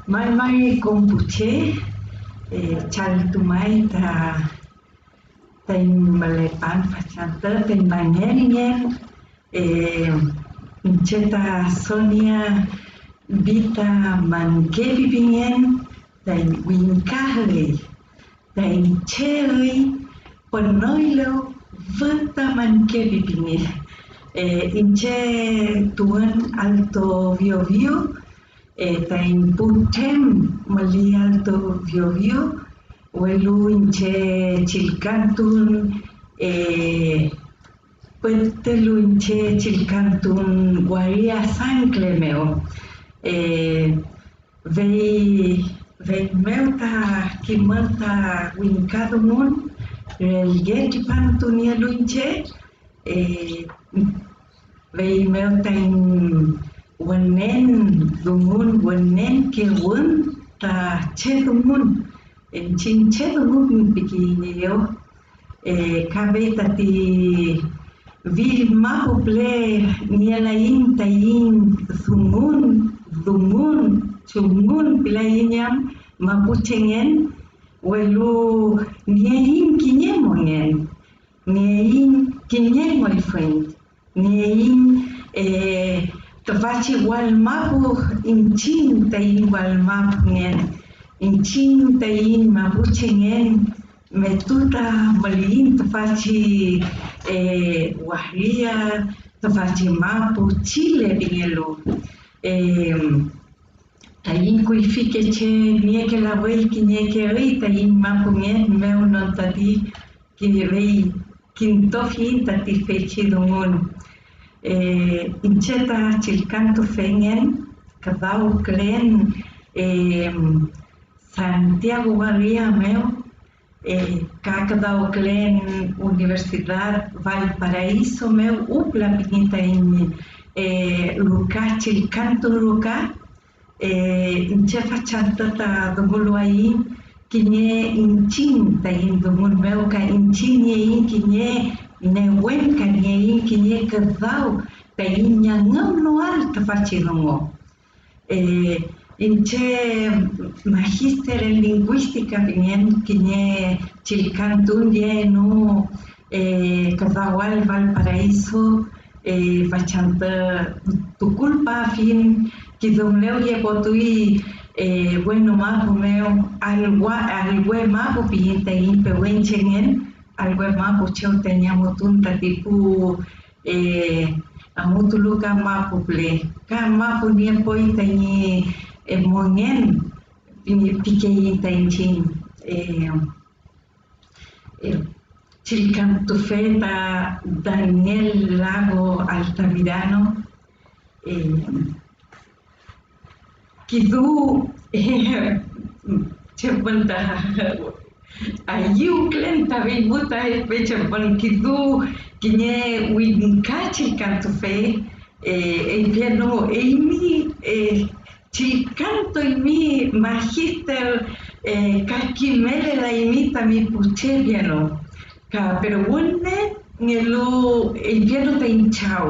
Mai kombuche chaltumay ta malepan fachanta ten bangerien incheta Sonia Vita Mankevivien ta winkahli ta incheri ponoilo vata mankevivien inche tuan Alto Biobío ta imputem mali Alto Biobío welu inche chilcantun puetelu inche chilcantun guaria San Clemeo vei meu ta kimanta winkadumun relgeti pantunia luinche vei meu ta wanen dumun wanen ke wun ta che dumun en chin che dumun pikinyo kabe tati vil mahuple nialain tain dumun chumun pilainyam mapuchengen welu niein kinyemongen niein kinyemol friend niein tafachi wal mapu inchin tain wal mapngen inchin tain mapuchengen metuta malin tafachi wahria tafachi mapu Chile bingelo tain kuifike che nieke la wei kinieke rei tain mapungen meu non tati kinirei kintofi tati fechi dumun incheta chilcanto fengen kadau klen Santiago María meu kakadau klen Universidad Valparaíso meu upla pinita in luka chilcanto luka inchefa chantata dumulu aí kinye inchin tain dumul meu ka inchin yein kinye newen kanye kinye kadau tain nyangam noal tafachinongo inche magister en lingüística bien kinye chilcantun ye no kadawal Valparaíso fachanta tu culpa fin kidumleu ye potui bueno mapu meu algüe mapu pinta impe wenchen algo mapu cheu teníamos tunta tipo amutuluka mapu ple ka mapu nien poita ni mongen pique tainchin chilcanto feta Daniel Lago Altamirano kidu chepanta ayu klenta vimuta pechapan kidu kinye winka chilcanto fe piano mi chilcanto mi magister kakimele la imita mi puche piano pero bueno ngelo el piano ta hinchao